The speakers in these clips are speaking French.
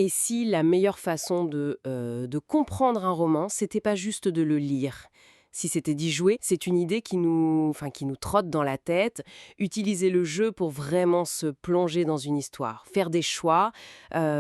Et si la meilleure façon de comprendre un roman, c'était pas juste de le lire? Si c'était d'y jouer, c'est une idée qui nous trotte dans la tête. Utiliser le jeu pour vraiment se plonger dans une histoire, faire des choix,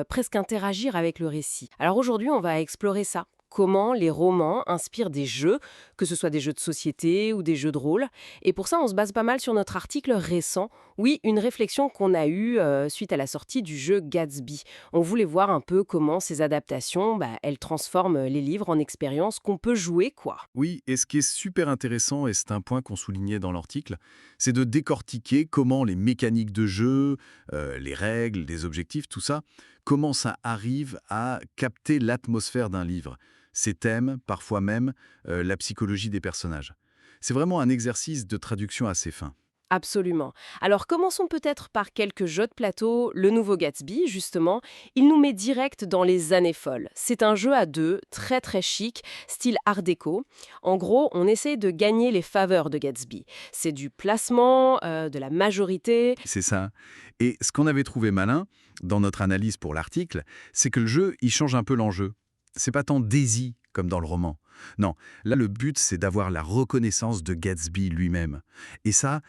presque interagir avec le récit. Alors aujourd'hui, on va explorer ça. Comment les romans inspirent des jeux, que ce soit des jeux de société ou des jeux de rôle. Et pour ça, on se base pas mal sur notre article récent. Oui, une réflexion qu'on a eue suite à la sortie du jeu Gatsby. On voulait voir un peu comment ces adaptations, elles transforment les livres en expériences qu'on peut jouer, quoi. Oui, et ce qui est super intéressant, et c'est un point qu'on soulignait dans l'article, c'est de décortiquer comment les mécaniques de jeu, les règles, les objectifs, tout ça, comment ça arrive à capter l'atmosphère d'un livre, ses thèmes, parfois même la psychologie des personnages. C'est vraiment un exercice de traduction assez fin. Absolument. Alors commençons peut-être par quelques jeux de plateau. Le nouveau Gatsby, justement, il nous met direct dans les années folles. C'est un jeu à deux, très très chic, style art déco. En gros, on essaie de gagner les faveurs de Gatsby. C'est du placement, de la majorité. C'est ça. Et ce qu'on avait trouvé malin, dans notre analyse pour l'article, c'est que le jeu, il change un peu l'enjeu. C'est pas tant Daisy comme dans le roman. Non, là le but c'est d'avoir la reconnaissance de Gatsby lui-même. Et ça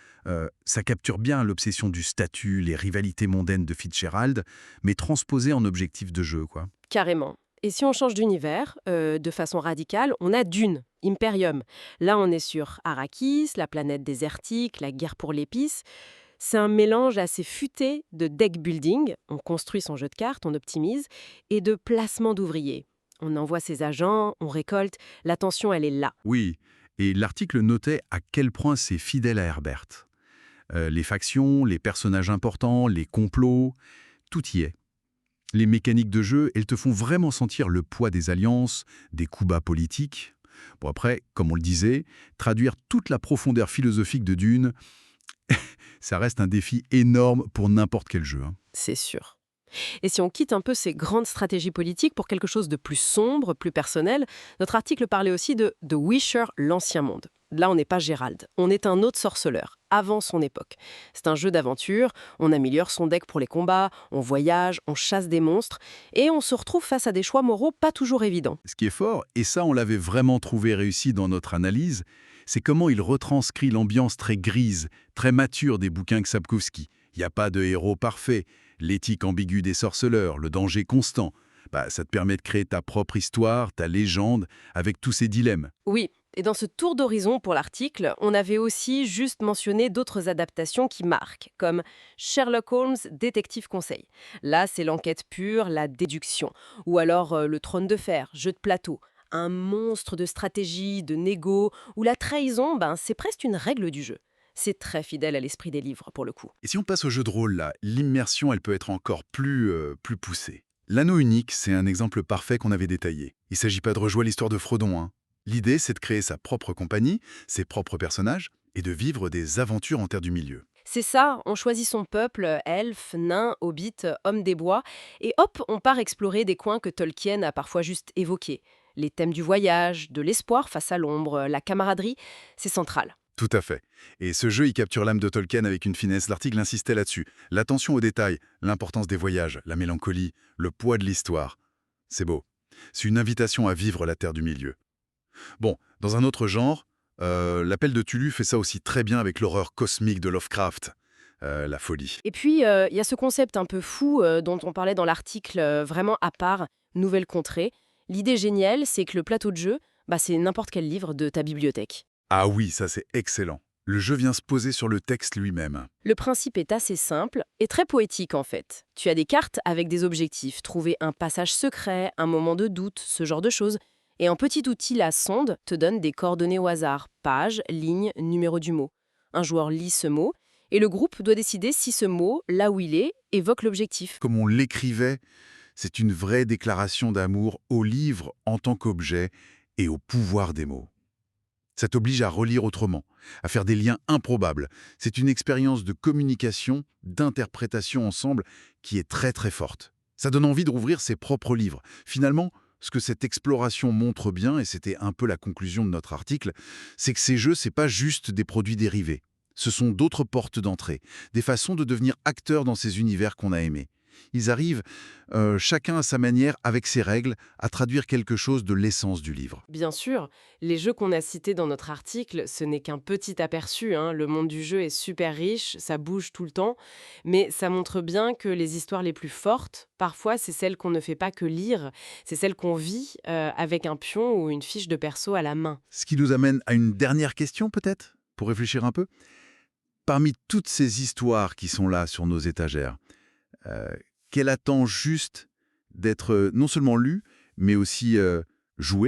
capture bien l'obsession du statut, les rivalités mondaines de Fitzgerald, mais transposé en objectif de jeu, quoi. Carrément. Et si on change d'univers, de façon radicale, on a Dune, Imperium. Là, on est sur Arrakis, la planète désertique, la guerre pour l'épice. C'est un mélange assez futé de deck building, on construit son jeu de cartes, on optimise, et de placement d'ouvriers. On envoie ses agents, on récolte, l'attention elle est là. Oui, et l'article notait à quel point c'est fidèle à Herbert. Les factions, les personnages importants, les complots, tout y est. Les mécaniques de jeu, elles te font vraiment sentir le poids des alliances, des coups bas politiques. Bon après, comme on le disait, traduire toute la profondeur philosophique de Dune, ça reste un défi énorme pour n'importe quel jeu, hein. C'est sûr. Et si on quitte un peu ces grandes stratégies politiques pour quelque chose de plus sombre, plus personnel, notre article parlait aussi de The Wisher, l'Ancien Monde. Là, on n'est pas Gérald, on est un autre sorceleur, avant son époque. C'est un jeu d'aventure, on améliore son deck pour les combats, on voyage, on chasse des monstres, et on se retrouve face à des choix moraux pas toujours évidents. Ce qui est fort, et ça on l'avait vraiment trouvé réussi dans notre analyse, c'est comment il retranscrit l'ambiance très grise, très mature des bouquins de Sapkowski. Il n'y a pas de héros parfait, l'éthique ambiguë des sorceleurs, le danger constant. Ça te permet de créer ta propre histoire, ta légende, avec tous ces dilemmes. Oui, et dans ce tour d'horizon pour l'article, on avait aussi juste mentionné d'autres adaptations qui marquent, comme Sherlock Holmes, Détective Conseil. Là, c'est l'enquête pure, la déduction. Ou alors Le Trône de Fer, jeu de plateau. Un monstre de stratégie, de négo, où la trahison, c'est presque une règle du jeu. C'est très fidèle à l'esprit des livres, pour le coup. Et si on passe au jeu de rôle, là, l'immersion, elle peut être encore plus poussée. L'anneau unique, c'est un exemple parfait qu'on avait détaillé. Il ne s'agit pas de rejouer l'histoire de Frodon, hein. L'idée, c'est de créer sa propre compagnie, ses propres personnages, et de vivre des aventures en terre du milieu. C'est ça, on choisit son peuple, elfes, nains, hobbits, hommes des bois, et hop, on part explorer des coins que Tolkien a parfois juste évoqués. Les thèmes du voyage, de l'espoir face à l'ombre, la camaraderie, c'est central. Tout à fait. Et ce jeu, il capture l'âme de Tolkien avec une finesse. L'article insistait là-dessus. L'attention aux détails, l'importance des voyages, la mélancolie, le poids de l'histoire. C'est beau. C'est une invitation à vivre la terre du milieu. Bon, dans un autre genre, l'appel de Tulu fait ça aussi très bien avec l'horreur cosmique de Lovecraft. La folie. Et puis, il y a ce concept un peu fou dont on parlait dans l'article, vraiment à part, Nouvelle Contrée. L'idée géniale, c'est que le plateau de jeu, c'est n'importe quel livre de ta bibliothèque. Ah oui, ça c'est excellent. Le jeu vient se poser sur le texte lui-même. Le principe est assez simple et très poétique en fait. Tu as des cartes avec des objectifs, trouver un passage secret, un moment de doute, ce genre de choses. Et un petit outil, la sonde, te donne des coordonnées au hasard, page, ligne, numéro du mot. Un joueur lit ce mot et le groupe doit décider si ce mot, là où il est, évoque l'objectif. Comme on l'écrivait, c'est une vraie déclaration d'amour au livre en tant qu'objet et au pouvoir des mots. Ça t'oblige à relire autrement, à faire des liens improbables. C'est une expérience de communication, d'interprétation ensemble qui est très très forte. Ça donne envie de rouvrir ses propres livres. Finalement, ce que cette exploration montre bien, et c'était un peu la conclusion de notre article, c'est que ces jeux, c'est pas juste des produits dérivés. Ce sont d'autres portes d'entrée, des façons de devenir acteur dans ces univers qu'on a aimés. Ils arrivent, chacun à sa manière, avec ses règles, à traduire quelque chose de l'essence du livre. Bien sûr, les jeux qu'on a cités dans notre article, ce n'est qu'un petit aperçu, hein. Le monde du jeu est super riche, ça bouge tout le temps, mais ça montre bien que les histoires les plus fortes, parfois, c'est celles qu'on ne fait pas que lire, c'est celles qu'on vit avec un pion ou une fiche de perso à la main. Ce qui nous amène à une dernière question, peut-être, pour réfléchir un peu. Parmi toutes ces histoires qui sont là sur nos étagères, euh, quelle attend juste d'être non seulement lue, mais aussi jouée?